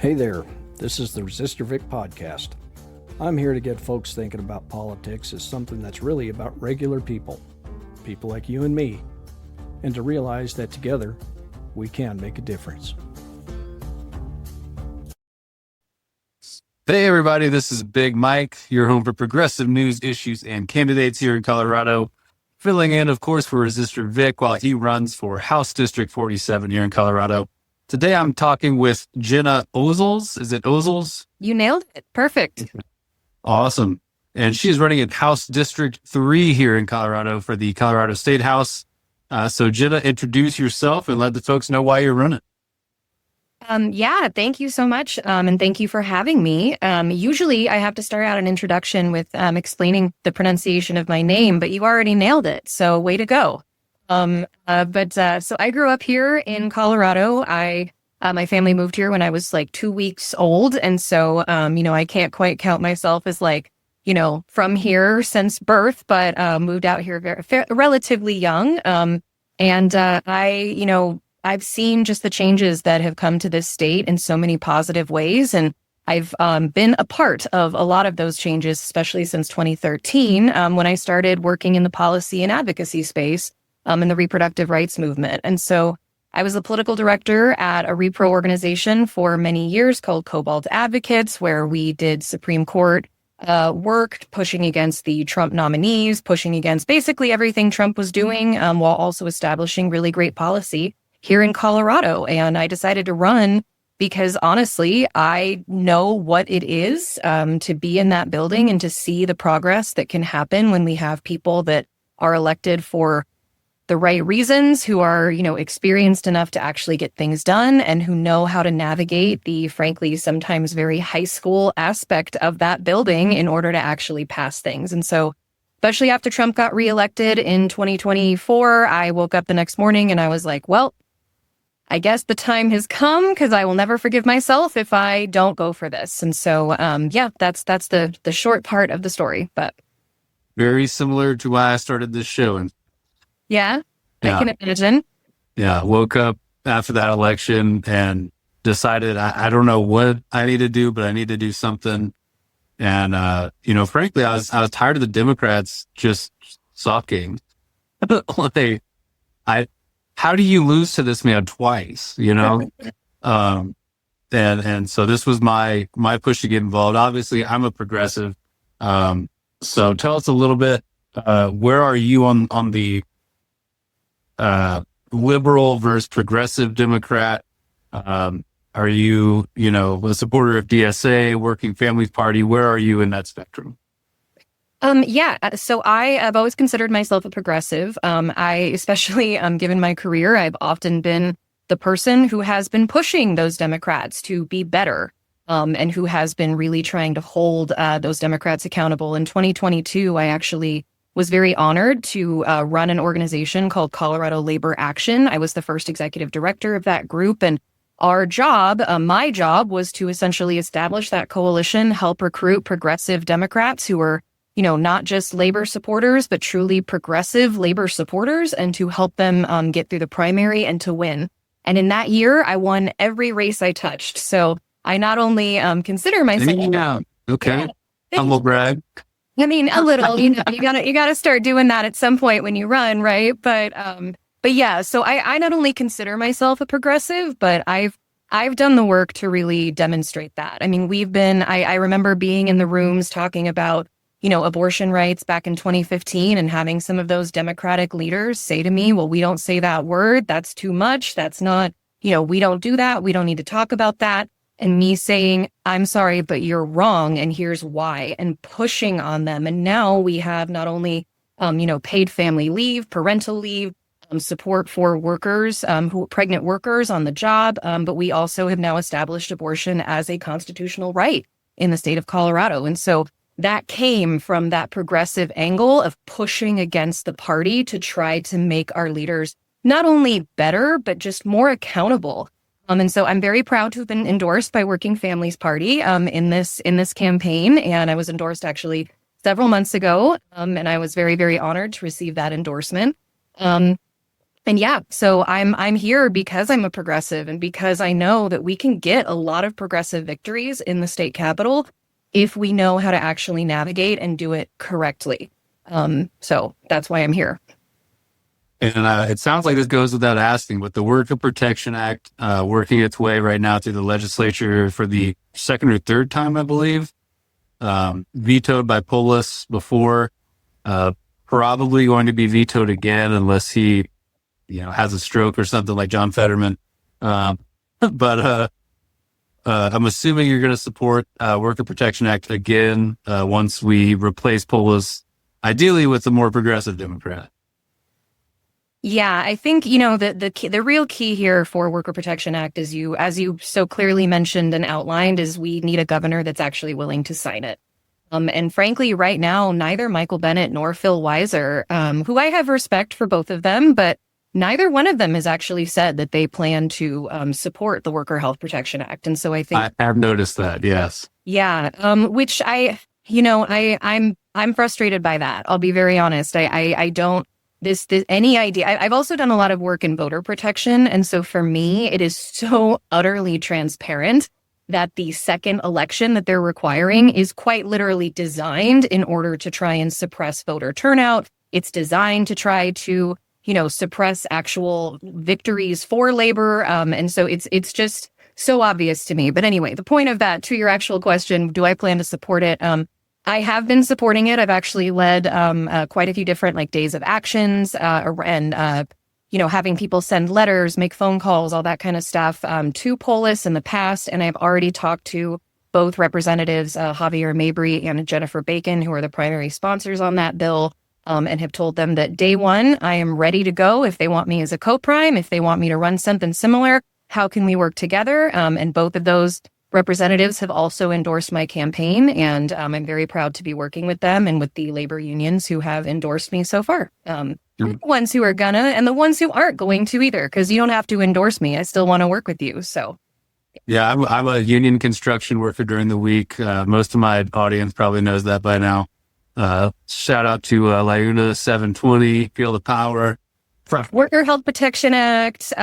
Hey there, this is the Resistor Vic podcast. I'm here to get folks thinking about politics as something that's really about regular people like you and me, and to realize that together we can make a difference. Hey everybody, this is Big Mike, your home for progressive news, issues, and candidates here in Colorado. Filling in, of course, for Resistor Vic while he runs for House District 47 here in Colorado. Today I'm talking with Gena Ozols. Is it Ozols? You nailed it. Perfect. Awesome. And she's running in House District 3 here in Colorado for the Colorado State House. So Gena, introduce yourself and let the folks know why you're running. Thank you so much. And thank you for having me. Usually I have to start out an introduction with explaining the pronunciation of my name, but you already nailed it. So way to go. So I grew up here in Colorado. My family moved here when I was like 2 weeks old. And so, I can't quite count myself as from here since birth, but moved out here relatively young. I've seen just the changes that have come to this state in so many positive ways. And I've been a part of a lot of those changes, especially since 2013, when I started working in the policy and advocacy space in the reproductive rights movement. And so I was the political director at a repro organization for many years called Cobalt Advocates, where we did Supreme Court work, pushing against the Trump nominees, pushing against basically everything Trump was doing, while also establishing really great policy here in Colorado. And I decided to run because honestly, I know what it is to be in that building and to see the progress that can happen when we have people that are elected for the right reasons, who are, experienced enough to actually get things done and who know how to navigate the, frankly, sometimes very high school aspect of that building in order to actually pass things. And so, especially after Trump got reelected in 2024, I woke up the next morning and I was like, well, I guess the time has come because I will never forgive myself if I don't go for this. And so, that's the short part of the story, but Very similar to why I started this show. And I can imagine. Yeah, woke up after that election and decided I don't know what I need to do, but I need to do something. And frankly, I was tired of the Democrats just sucking. How do you lose to this man twice? And so this was my push to get involved. Obviously, I'm a progressive. So tell us a little bit. Where are you on the liberal versus progressive Democrat? Are you, a supporter of DSA, Working Families Party? Where are you in that spectrum? So I have always considered myself a progressive. Especially given my career, I've often been the person who has been pushing those Democrats to be better, and who has been really trying to hold those Democrats accountable. In 2022, I actually was very honored to run an organization called Colorado Labor Action. I was the first executive director of that group, and our job, my job, was to essentially establish that coalition, help recruit progressive Democrats who were, not just labor supporters, but truly progressive labor supporters, and to help them get through the primary and to win. And in that year, I won every race I touched. So I not only consider myself... Okay. Humble brag. I mean, a little, you gotta start doing that at some point when you run, right? But yeah, so I not only consider myself a progressive, but I've done the work to really demonstrate that. I mean, I remember being in the rooms talking about, abortion rights back in 2015 and having some of those Democratic leaders say to me, well, we don't say that word. That's too much. That's not, we don't do that. We don't need to talk about that. And me saying, I'm sorry, but you're wrong, and here's why, and pushing on them. And now we have not only, paid family leave, parental leave, support for workers, pregnant workers on the job, but we also have now established abortion as a constitutional right in the state of Colorado. And so that came from that progressive angle of pushing against the party to try to make our leaders not only better, but just more accountable. And so I'm very proud to have been endorsed by Working Families Party in this campaign. And I was endorsed actually several months ago. And I was very, very honored to receive that endorsement. And yeah, so I'm here because I'm a progressive and because I know that we can get a lot of progressive victories in the state capitol if we know how to actually navigate and do it correctly. So that's why I'm here. And it sounds like this goes without asking, but the Worker Protection Act working its way right now through the legislature for the second or third time, I believe, vetoed by Polis before, probably going to be vetoed again unless he, has a stroke or something like John Fetterman. But I'm assuming you're going to support Worker Protection Act again once we replace Polis, ideally with a more progressive Democrat. Yeah, I think, the real key here for Worker Protection Act is as you so clearly mentioned and outlined, is we need a governor that's actually willing to sign it. And frankly, right now, neither Michael Bennet nor Phil Weiser, who I have respect for both of them, but neither one of them has actually said that they plan to support the Worker Health Protection Act. And so I think I have noticed that, yes. Yeah, which I'm frustrated by that. I'll be very honest. I don't this any idea. I've also done a lot of work in voter protection, and so for me, it is so utterly transparent that the second election that they're requiring is quite literally designed in order to try and suppress voter turnout. It's designed to try to, suppress actual victories for labor. And so it's just so obvious to me. But anyway, the point of that, to your actual question, do I plan to support it? I have been supporting it. I've actually led quite a few different days of actions and having people send letters, make phone calls, all that kind of stuff to Polis in the past. And I've already talked to both representatives, Javier Mabry and Jennifer Bacon, who are the primary sponsors on that bill, and have told them that day one, I am ready to go if they want me as a co-prime, if they want me to run something similar, how can we work together? And both of those representatives have also endorsed my campaign, and I'm very proud to be working with them and with the labor unions who have endorsed me so far. The ones who are gonna and the ones who aren't going to either, because you don't have to endorse me. I still want to work with you. So, yeah, I'm a union construction worker during the week. Most of my audience probably knows that by now. Shout out to Liuna 720, Feel the Power. Worker Health Protection Act.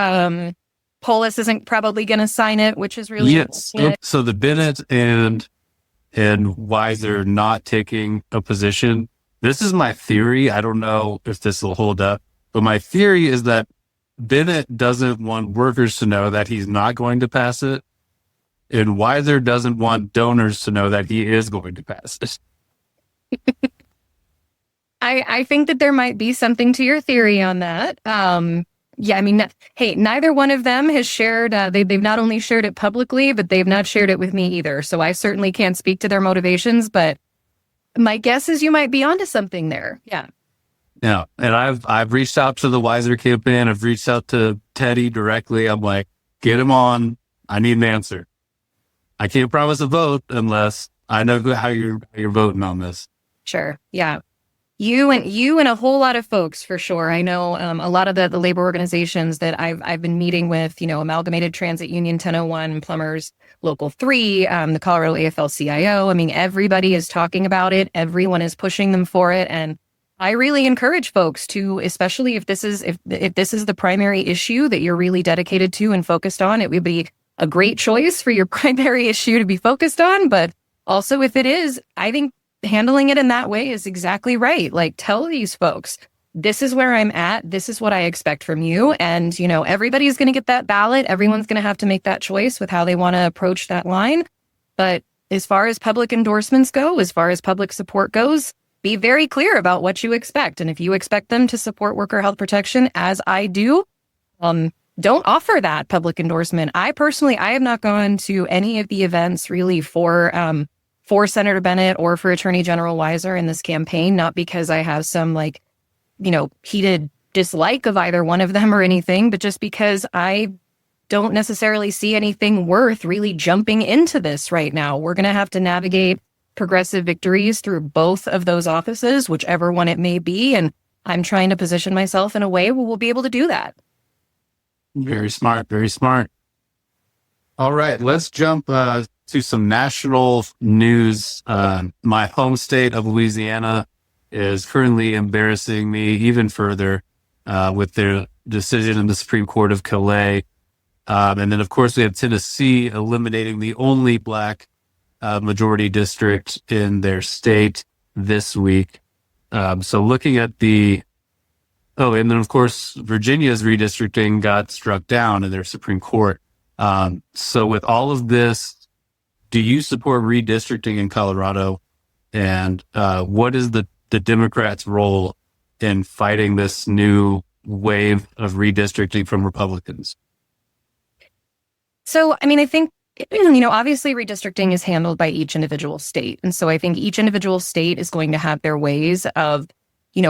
Polis isn't probably going to sign it, which is really yes. So the Bennett and Weiser not taking a position. This is my theory. I don't know if this will hold up, but my theory is that Bennett doesn't want workers to know that he's not going to pass it, and Weiser doesn't want donors to know that he is going to pass it. I think that there might be something to your theory on that. Yeah, I mean, hey, neither one of them has shared, they've not only shared it publicly, but they've not shared it with me either. So I certainly can't speak to their motivations, but my guess is you might be onto something there. Yeah. Yeah. And I've reached out to the Weiser campaign. I've reached out to Teddy directly. I'm like, get him on. I need an answer. I can't promise a vote unless I know how you're voting on this. Sure. Yeah. You and a whole lot of folks, for sure. I know a lot of the labor organizations that I've been meeting with, Amalgamated Transit Union 1001, Plumbers Local 3, the Colorado AFL-CIO. I mean, everybody is talking about it. Everyone is pushing them for it. And I really encourage folks to, especially if this is the primary issue that you're really dedicated to and focused on, it would be a great choice for your primary issue to be focused on. But also, if it is, I think handling it in that way is exactly right. Tell these folks, this is where I'm at. This is what I expect from you. And, everybody's going to get that ballot. Everyone's going to have to make that choice with how they want to approach that line. But as far as public endorsements go, as far as public support goes, be very clear about what you expect. And if you expect them to support worker health protection, as I do, don't offer that public endorsement. I have not gone to any of the events really for Senator Bennett or for Attorney General Weiser in this campaign, not because I have some heated dislike of either one of them or anything, but just because I don't necessarily see anything worth really jumping into this right now. We're going to have to navigate progressive victories through both of those offices, whichever one it may be. And I'm trying to position myself in a way where we'll be able to do that. Very smart. Very smart. All right, let's jump to some national news. My home state of Louisiana is currently embarrassing me even further with their decision in the Supreme Court of Calais. And then, of course, we have Tennessee eliminating the only Black majority district in their state this week. So looking at and then, of course, Virginia's redistricting got struck down in their Supreme Court. So with all of this, do you support redistricting in Colorado? And what is the Democrats' role in fighting this new wave of redistricting from Republicans? So, I mean, I think, obviously redistricting is handled by each individual state. And so I think each individual state is going to have their ways of,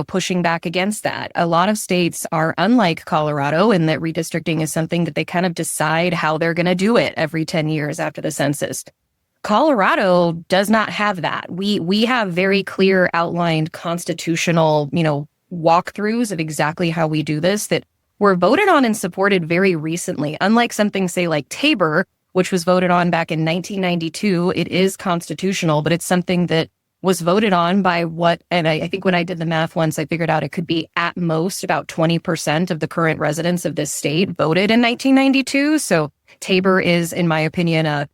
pushing back against that. A lot of states are unlike Colorado in that redistricting is something that they kind of decide how they're going to do it every 10 years after the census. Colorado does not have that. We have very clear outlined constitutional, walkthroughs of exactly how we do this that were voted on and supported very recently. Unlike something, say, like Tabor, which was voted on back in 1992, it is constitutional, but it's something that was voted on by and I think when I did the math once, I figured out it could be at most about 20% of the current residents of this state voted in 1992. So Tabor is, in my opinion, a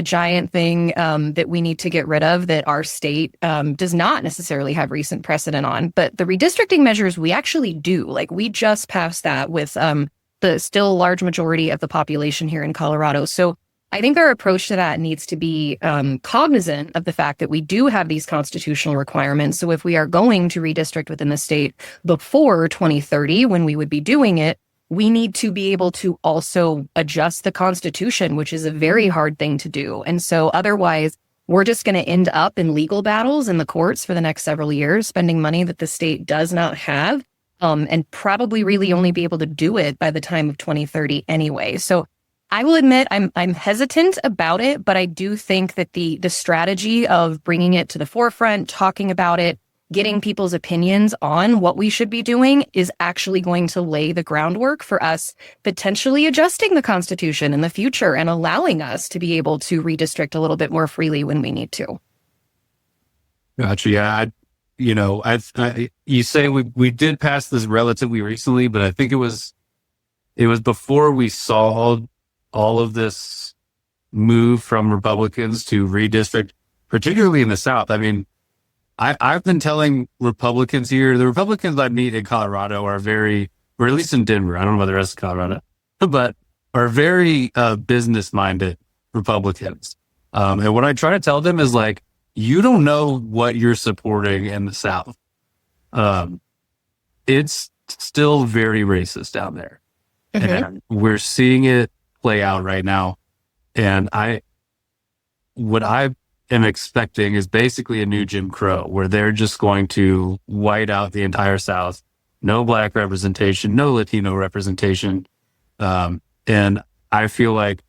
giant thing that we need to get rid of, that our state does not necessarily have recent precedent on. But the redistricting measures we actually do, like we just passed that with the still large majority of the population here in Colorado. So I think our approach to that needs to be cognizant of the fact that we do have these constitutional requirements. So if we are going to redistrict within the state before 2030, when we would be doing it, we need to be able to also adjust the Constitution, which is a very hard thing to do. And so otherwise, we're just going to end up in legal battles in the courts for the next several years, spending money that the state does not have, and probably really only be able to do it by the time of 2030 anyway. So I will admit I'm hesitant about it, but I do think that the strategy of bringing it to the forefront, talking about it, getting people's opinions on what we should be doing is actually going to lay the groundwork for us potentially adjusting the Constitution in the future and allowing us to be able to redistrict a little bit more freely when we need to. Gotcha. Yeah. You say we did pass this relatively recently, but I think it was before we saw all of this move from Republicans to redistrict, particularly in the South. I mean, I've been telling Republicans here, the Republicans I meet in Colorado are very, or at least in Denver, I don't know about the rest of Colorado, but are very business-minded Republicans. And what I try to tell them is like, you don't know what you're supporting in the South. It's still very racist down there. Mm-hmm. And we're seeing it play out right now. And what I am expecting is basically a new Jim Crow, where they're just going to white out the entire South. No Black representation, no Latino representation. And I feel like,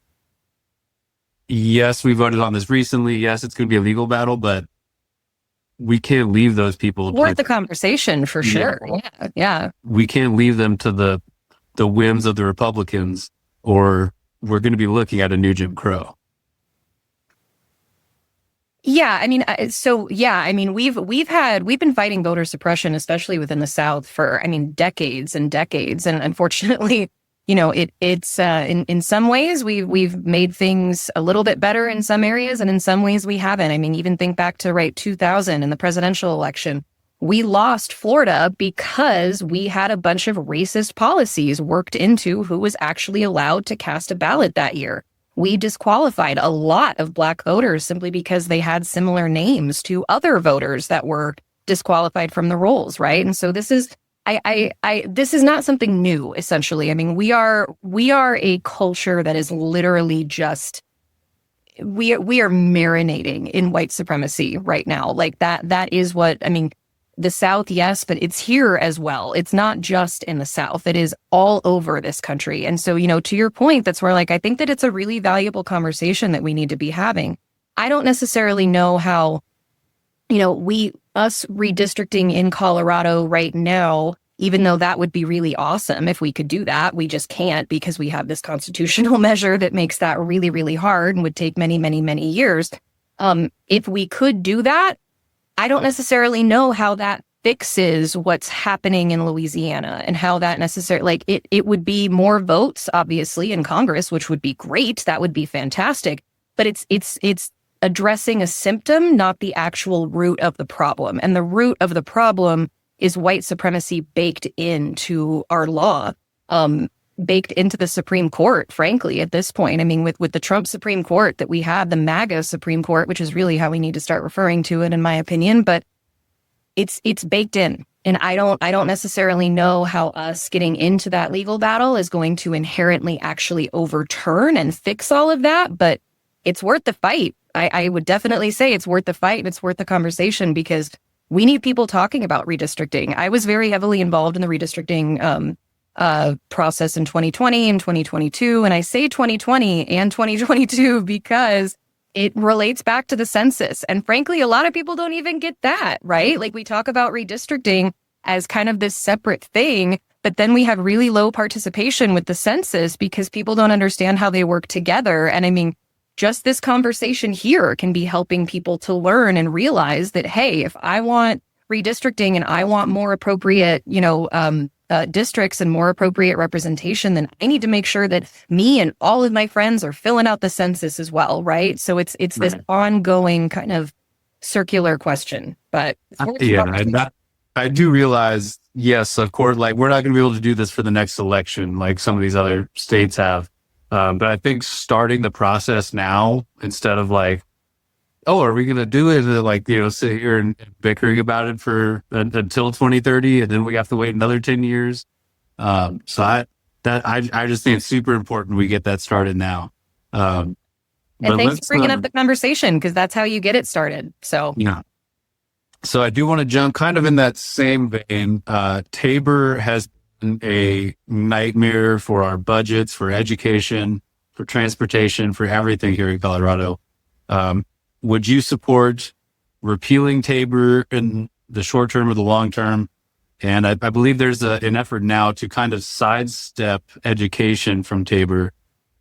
yes, we voted on this recently. Yes, it's going to be a legal battle, but we can't leave those people. Worth the conversation for sure. Yeah. We can't leave them to the whims of the Republicans, or we're going to be looking at a new Jim Crow. Yeah, I mean, we've been fighting voter suppression, especially within the South, for decades and decades, and unfortunately, it's in some ways we've made things a little bit better in some areas, and in some ways we haven't. I mean, even think back to 2000 in the presidential election, we lost Florida because we had a bunch of racist policies worked into who was actually allowed to cast a ballot that year. We disqualified a lot of Black voters simply because they had similar names to other voters that were disqualified from the rolls, right? And so this is, this is not something new, essentially. I mean, we are a culture that is literally just, we are marinating in white supremacy right now. Like that is what, the South, yes, but it's here as well. It's not just in the South. It is all over this country. And so, to your point, that's where I think that it's a really valuable conversation that we need to be having. I don't necessarily know how, us redistricting in Colorado right now, even though that would be really awesome if we could do that, we just can't because we have this constitutional measure that makes that really, really hard and would take many, many, many years. If we could do that, I don't necessarily know how that fixes what's happening in Louisiana and how that necessarily, like it would be more votes, obviously, in Congress, which would be great. That would be fantastic. But it's addressing a symptom, not the actual root of the problem. And the root of the problem is white supremacy baked into our law, baked into the Supreme Court, frankly, at this point. I mean, with the Trump Supreme Court that we have, the MAGA Supreme Court, which is really how we need to start referring to it, in my opinion, but it's baked in. And I don't necessarily know how us getting into that legal battle is going to inherently actually overturn and fix all of that, but it's worth the fight. I would definitely say it's worth the fight and it's worth the conversation, because we need people talking about redistricting. I was very heavily involved in the redistricting process in 2020 and 2022. And I say 2020 and 2022 because it relates back to the census. And frankly, a lot of people don't even get that, right? Like, we talk about redistricting as kind of this separate thing, but then we have really low participation with the census because people don't understand how they work together. And I mean, just this conversation here can be helping people to learn and realize that, hey, if I want redistricting and I want more appropriate, districts and more appropriate representation, then I need to make sure that me and all of my friends are filling out the census as well, right? So it's this ongoing kind of circular question. But I do realize, yes, of course, like, we're not going to be able to do this for the next election like some of these other states have. But I think starting the process now, instead of like, oh, are we going to do it? Like, sit here and bickering about it for until 2030, and then we have to wait another 10 years. So I just think it's super important we get that started now. And thanks for bringing up the conversation, because that's how you get it started. So yeah. So I do want to jump kind of in that same vein. Tabor has been a nightmare for our budgets, for education, for transportation, for everything here in Colorado. Would you support repealing Tabor in the short term or the long term? And I believe there's an effort now to kind of sidestep education from Tabor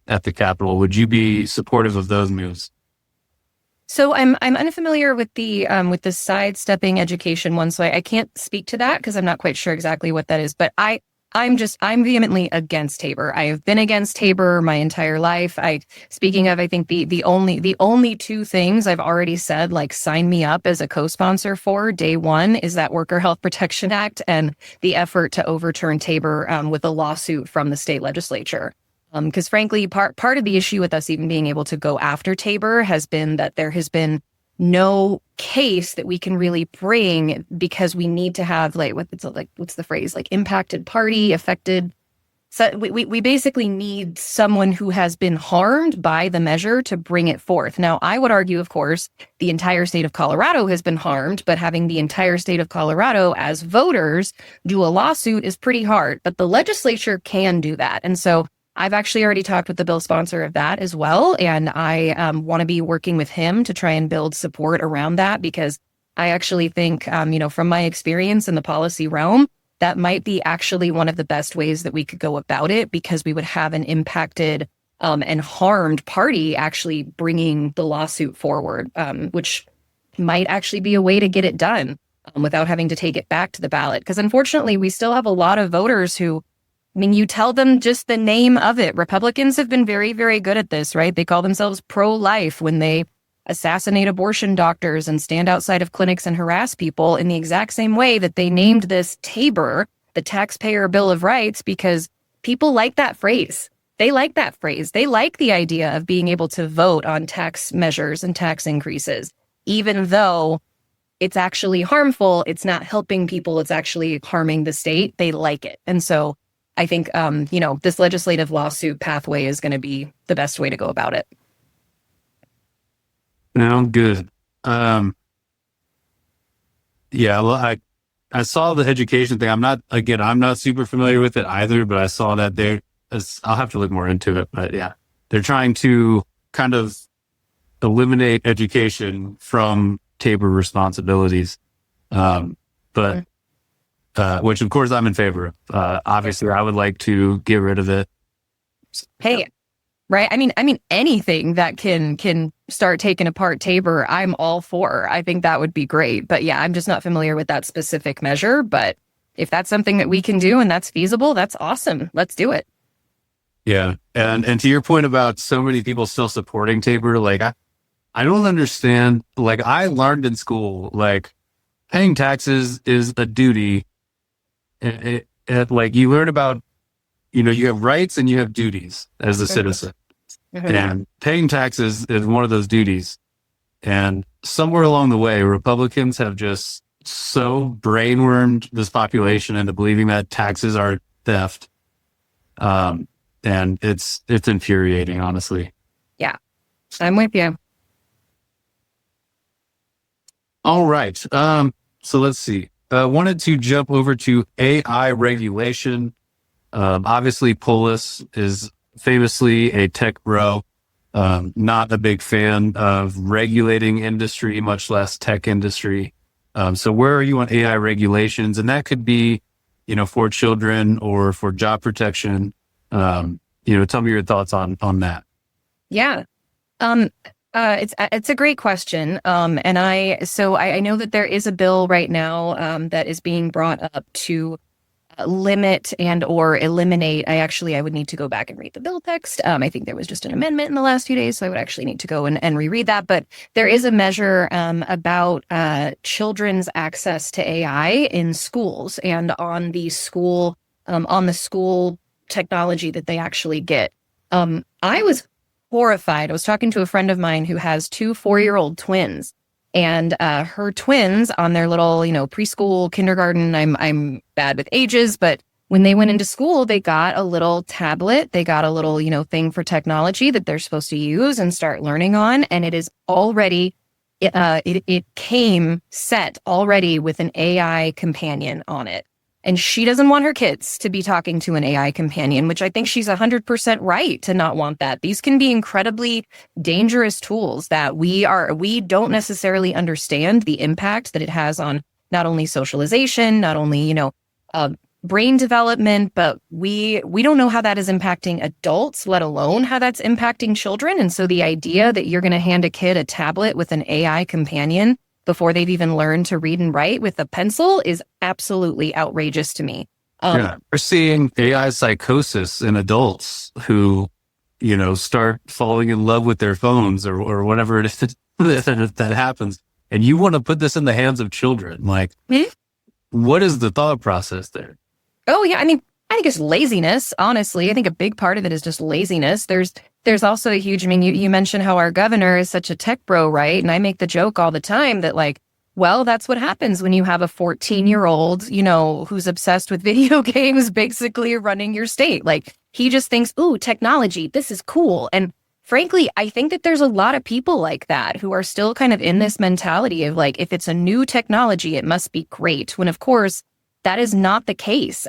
at the Capitol. Would you be supportive of those moves? So I'm unfamiliar with the sidestepping education one, so I can't speak to that because I'm not quite sure exactly what that is. But I'm vehemently against Tabor. I have been against Tabor my entire life. Speaking of, I think the only two things I've already said, like, sign me up as a co-sponsor for day one, is that Worker Health Protection Act and the effort to overturn Tabor with a lawsuit from the state legislature. Because frankly, part of the issue with us even being able to go after Tabor has been that there has been no case that we can really bring, because we need to have what's the phrase, like impacted party, affected. So we basically need someone who has been harmed by the measure to bring it forth. Now, I would argue, of course, the entire state of Colorado has been harmed, but having the entire state of Colorado as voters do a lawsuit is pretty hard. But the legislature can do that. And so I've actually already talked with the bill sponsor of that as well. And I want to be working with him to try and build support around that, because I actually think, from my experience in the policy realm, that might be actually one of the best ways that we could go about it, because we would have an impacted and harmed party actually bringing the lawsuit forward, which might actually be a way to get it done without having to take it back to the ballot. Because unfortunately, we still have a lot of voters who, I mean, you tell them just the name of it. Republicans have been very, very good at this, right? They call themselves pro-life when they assassinate abortion doctors and stand outside of clinics and harass people, in the exact same way that they named this Tabor, the Taxpayer Bill of Rights, because people like that phrase. They like that phrase. They like the idea of being able to vote on tax measures and tax increases, even though it's actually harmful. It's not helping people. It's actually harming the state. They like it. And so I think, this legislative lawsuit pathway is going to be the best way to go about it. Sounds good. Well, I saw the education thing. I'm not super familiar with it either, but I saw that there. I'll have to look more into it. But yeah, they're trying to kind of eliminate education from Tabor responsibilities. Which of course I'm in favor of. Obviously, I would like to get rid of it. Hey, right? I mean, anything that can start taking apart Tabor, I'm all for. I think that would be great. But yeah, I'm just not familiar with that specific measure. But if that's something that we can do and that's feasible, that's awesome. Let's do it. Yeah. And to your point about so many people still supporting Tabor, like I don't understand. Like I learned in school, like paying taxes is a duty. Like you learn about, you have rights and you have duties as a citizen. And paying taxes is one of those duties. And somewhere along the way, Republicans have just so brainwormed this population into believing that taxes are theft. And it's infuriating, honestly. Yeah, I'm with you. All right. So let's see. Wanted to jump over to AI regulation. Obviously, Polis is famously a tech bro. Not a big fan of regulating industry, much less tech industry. So where are you on AI regulations? And that could be, for children or for job protection. Tell me your thoughts on that. Yeah. It's a great question. And I know that there is a bill right now, that is being brought up to limit and or eliminate. I would need to go back and read the bill text. I think there was just an amendment in the last few days, so I would actually need to go and reread that. But there is a measure about children's access to AI in schools and on the school technology that they actually get. I was horrified. I was talking to a friend of mine who has 2 4-year-old twins. And her twins on their little, preschool, kindergarten, I'm bad with ages, but when they went into school, they got a little tablet. They got a little, thing for technology that they're supposed to use and start learning on. And it is already, it came set already with an AI companion on it. And she doesn't want her kids to be talking to an AI companion, which I think she's 100% right to not want that. These can be incredibly dangerous tools that we don't necessarily understand the impact that it has on not only socialization, not only, brain development, but we don't know how that is impacting adults, let alone how that's impacting children. And so the idea that you're going to hand a kid a tablet with an AI companion before they've even learned to read and write with a pencil is absolutely outrageous to me. We're seeing AI psychosis in adults who, start falling in love with their phones or whatever it is that happens. And you want to put this in the hands of children. Like, what is the thought process there? Oh, yeah. I think it's laziness, honestly. I think a big part of it is just laziness. There's also a huge, you mentioned how our governor is such a tech bro, right? And I make the joke all the time that that's what happens when you have a 14-year-old, who's obsessed with video games, basically running your state. Like he just thinks, ooh, technology, this is cool. And frankly, I think that there's a lot of people like that who are still kind of in this mentality of if it's a new technology, it must be great. When of course that is not the case.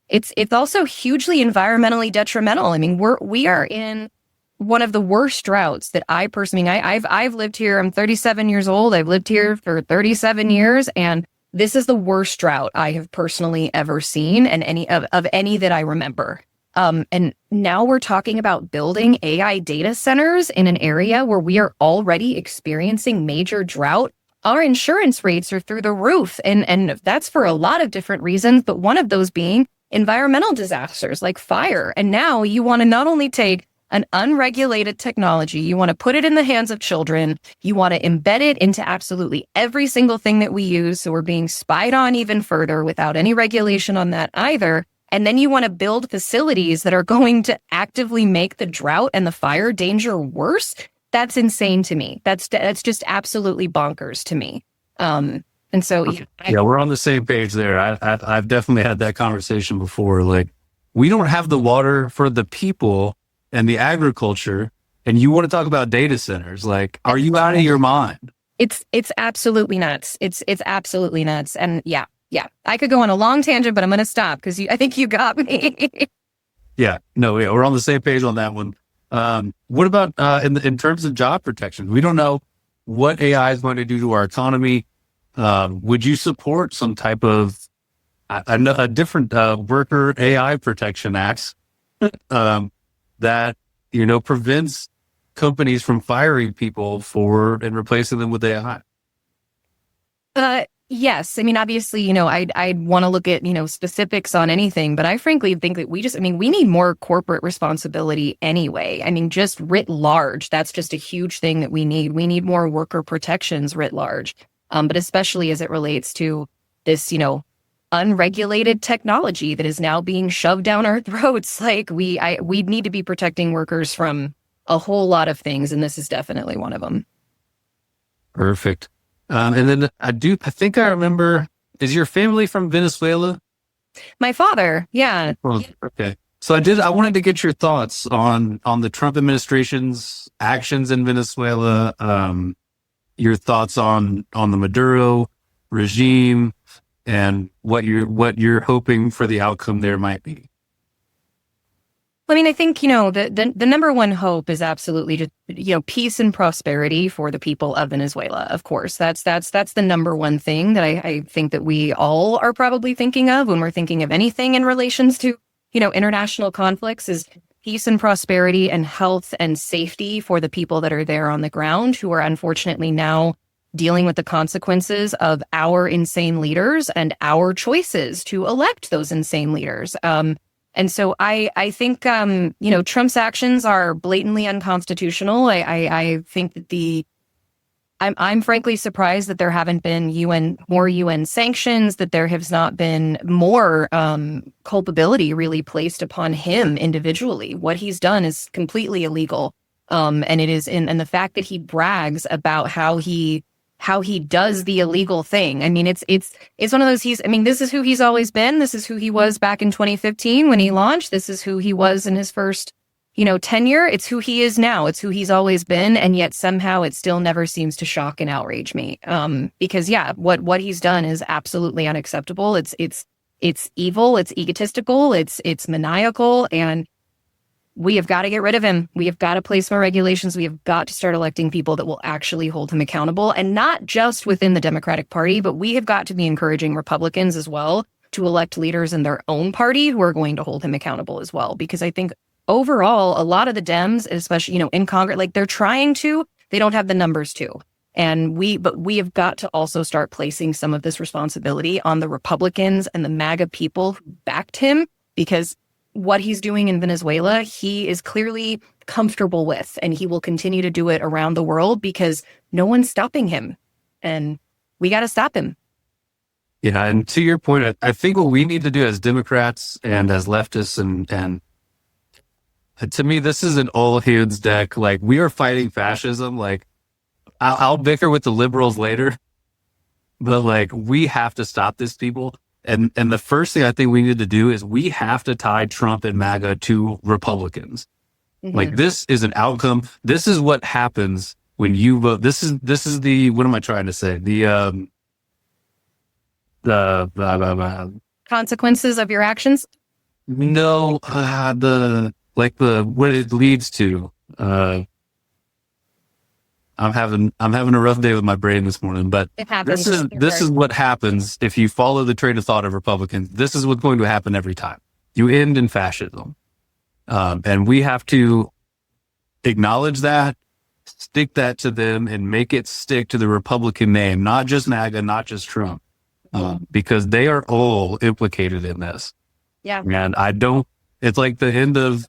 It's also hugely environmentally detrimental. We are in one of the worst droughts that I personally, I've lived here. I'm 37 years old. I've lived here for 37 years, and this is the worst drought I have personally ever seen, and any of any that I remember. And now we're talking about building AI data centers in an area where we are already experiencing major drought. Our insurance rates are through the roof, and that's for a lot of different reasons, but one of those being environmental disasters like fire. And now you want to not only take an unregulated technology, you want to put it in the hands of children, you want to embed it into absolutely every single thing that we use, so we're being spied on even further without any regulation on that either. And then you want to build facilities that are going to actively make the drought and the fire danger worse. That's insane to me. That's just absolutely bonkers to me. And so, yeah, we're on the same page there. I've definitely had that conversation before. Like, we don't have the water for the people and the agriculture, and you want to talk about data centers. Like, are you out of your mind? It's absolutely nuts. It's absolutely nuts. And yeah, I could go on a long tangent, but I'm going to stop because I think you got me. Yeah, we're on the same page on that one. What about in terms of job protection? We don't know what AI is going to do to our economy. Would you support some type of a different worker AI protection acts that prevents companies from firing people and replacing them with AI? Yes. I mean, obviously, I'd want to look at, specifics on anything, but I frankly think that we need more corporate responsibility anyway. I mean, just writ large, that's just a huge thing that we need. We need more worker protections writ large. But especially as it relates to this, unregulated technology that is now being shoved down our throats. Like we need to be protecting workers from a whole lot of things. And this is definitely one of them. Perfect. And then I think I remember, is your family from Venezuela? My father. Yeah. Well, okay. So I wanted to get your thoughts on the Trump administration's actions in Venezuela, your thoughts on the Maduro regime and what you're hoping for the outcome there might be. I mean, I think, the number one hope is absolutely just, peace and prosperity for the people of Venezuela. Of course, that's the number one thing that I think that we all are probably thinking of when we're thinking of anything in relations to, international conflicts is peace and prosperity and health and safety for the people that are there on the ground who are unfortunately now dealing with the consequences of our insane leaders and our choices to elect those insane leaders. And so I think, Trump's actions are blatantly unconstitutional. I think that I'm frankly surprised that there haven't been more UN sanctions, that there has not been more culpability really placed upon him individually. What he's done is completely illegal. And it is and the fact that he brags about how he does the illegal thing. I mean, it's one of those, this is who he's always been. This is who he was back in 2015 when he launched. This is who he was in his first, tenure. It's who he is now. It's who he's always been. And yet somehow it still never seems to shock and outrage me. Because what he's done is absolutely unacceptable. It's evil. It's egotistical. It's maniacal. And we have got to get rid of him. We have got to place more regulations. We have got to start electing people that will actually hold him accountable, and not just within the Democratic Party, but we have got to be encouraging Republicans as well to elect leaders in their own party who are going to hold him accountable as well. Because I think overall, a lot of the Dems, especially, in Congress, like they're trying to, they don't have the numbers to. But we have got to also start placing some of this responsibility on the Republicans and the MAGA people who backed him, because what he's doing in Venezuela, he is clearly comfortable with, and he will continue to do it around the world because no one's stopping him, and we got to stop him. Yeah, and to your point, I think what we need to do as Democrats and as leftists, and to me, this is an all hands deck. Like, we are fighting fascism. Like, I'll bicker with the liberals later, but like, we have to stop this, people. And the first thing I think we need to do is we have to tie Trump and MAGA to Republicans. Mm-hmm. Like, this is an outcome. This is what happens when you vote. This is the, what am I trying to say? The consequences of your actions. No, what it leads to. I'm having a rough day with my brain this morning, but it happens. This is what happens if you follow the train of thought of Republicans. This is what's going to happen every time. You end in fascism. And we have to acknowledge that, stick that to them, and make it stick to the Republican name, not just MAGA, not just Trump, because they are all implicated in this. Yeah. And it's like the end of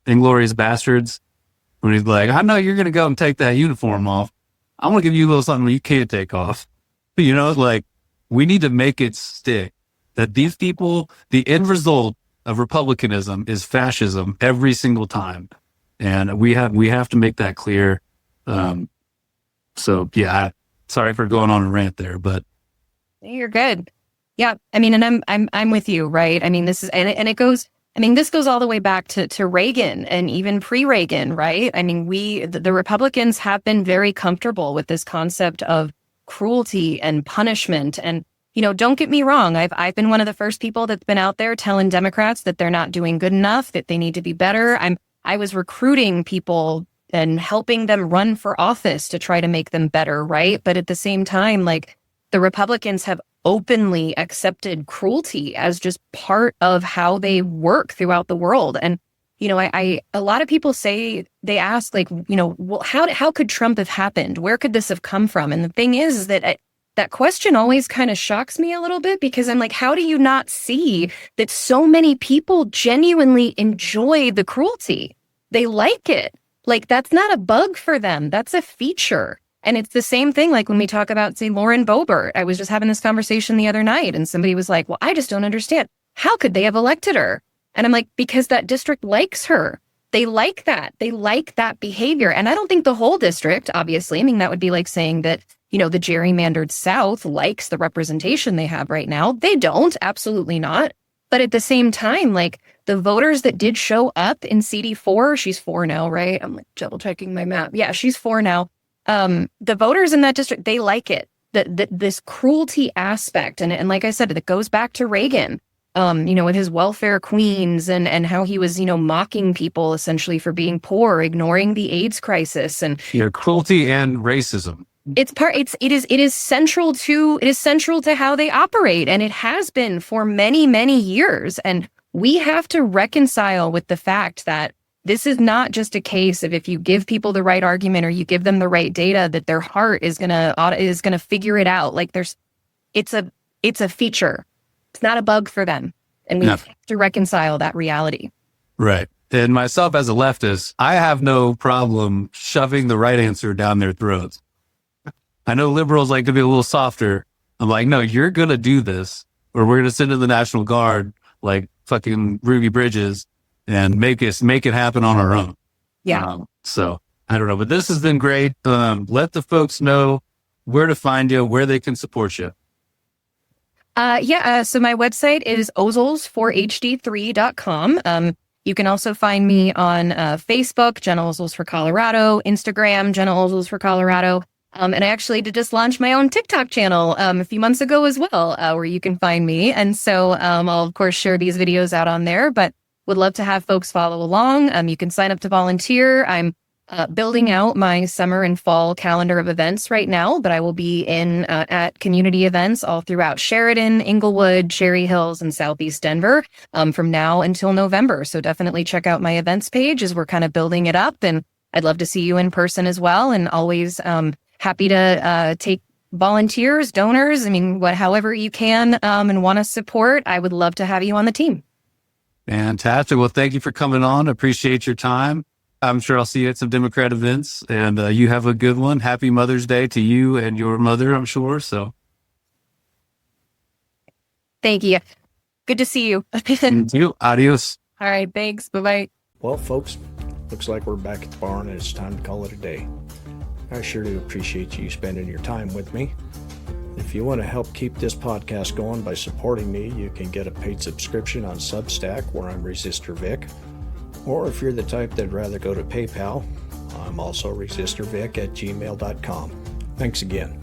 Inglourious Bastards, when he's like, I know you're going to go and take that uniform off. I'm going to give you a little something you can't take off. Like, we need to make it stick that these people, the end result of republicanism is fascism every single time. And we have to make that clear. So yeah, sorry for going on a rant there, but you're good. Yeah. I mean, and I'm with you, right? I mean, this is, and it goes, this goes all the way back to Reagan and even pre-Reagan, right? I mean, the Republicans have been very comfortable with this concept of cruelty and punishment. And, don't get me wrong. I've been one of the first people that's been out there telling Democrats that they're not doing good enough, that they need to be better. I was recruiting people and helping them run for office to try to make them better, right? But at the same time, like, the Republicans have openly accepted cruelty as just part of how they work throughout the world. And I a lot of people say, they ask, like, well, how could Trump have happened? Where could this have come from? And the thing is that that question always kind of shocks me a little bit, because I'm like, how do you not see that so many people genuinely enjoy the cruelty? They like it. Like, that's not a bug for them. That's a feature. And it's the same thing, like when we talk about, say, Lauren Boebert. I was just having this conversation the other night, and somebody was like, well, I just don't understand. How could they have elected her? And I'm like, because that district likes her. They like that. They like that behavior. And I don't think the whole district, obviously, I mean, that would be like saying that, the gerrymandered South likes the representation they have right now. They don't, absolutely not. But at the same time, like, the voters that did show up in CD4, she's 4 now, right? I'm like double checking my map. Yeah, she's 4 now. The voters in that district, they like it. This cruelty aspect. And like I said, it goes back to Reagan. With his welfare queens and how he was, mocking people essentially for being poor, ignoring the AIDS crisis, and cruelty and racism. It is central to how they operate, and it has been for many, many years. And we have to reconcile with the fact that this is not just a case of, if you give people the right argument or you give them the right data, that their heart is gonna figure it out. Like, it's a feature. It's not a bug for them. And we have to reconcile that reality. Right. And myself as a leftist, I have no problem shoving the right answer down their throats. I know liberals like to be a little softer. I'm like, no, you're going to do this, or we're going to send in the National Guard like fucking Ruby Bridges and make it happen on our own. Yeah. So I don't know, but this has been great. Let the folks know where to find you, where they can support you. So my website is ozolsforhd3.com. You can also find me on Facebook, Gena Ozols for Colorado, Instagram, Gena Ozols for Colorado. And I actually did just launch my own TikTok channel a few months ago as well, where you can find me. And so I'll, of course, share these videos out on there, but would love to have folks follow along. You can sign up to volunteer. I'm building out my summer and fall calendar of events right now, but I will be at community events all throughout Sheridan, Inglewood, Cherry Hills, and Southeast Denver from now until November. So definitely check out my events page as we're kind of building it up. And I'd love to see you in person as well. And always happy to take volunteers, donors. I mean, however you can and want to support, I would love to have you on the team. Fantastic. Well, thank you for coming on. Appreciate your time. I'm sure I'll see you at some Democrat events, and you have a good one. Happy Mother's Day to you and your mother, I'm sure. So, thank you. Good to see you. Thank you. Adios. All right. Thanks. Bye-bye. Well, folks, looks like we're back at the barn and it's time to call it a day. I sure do appreciate you spending your time with me. If you want to help keep this podcast going by supporting me, you can get a paid subscription on Substack, where I'm Resistor Vic. Or if you're the type that'd rather go to PayPal, I'm also resistorvic@gmail.com. Thanks again.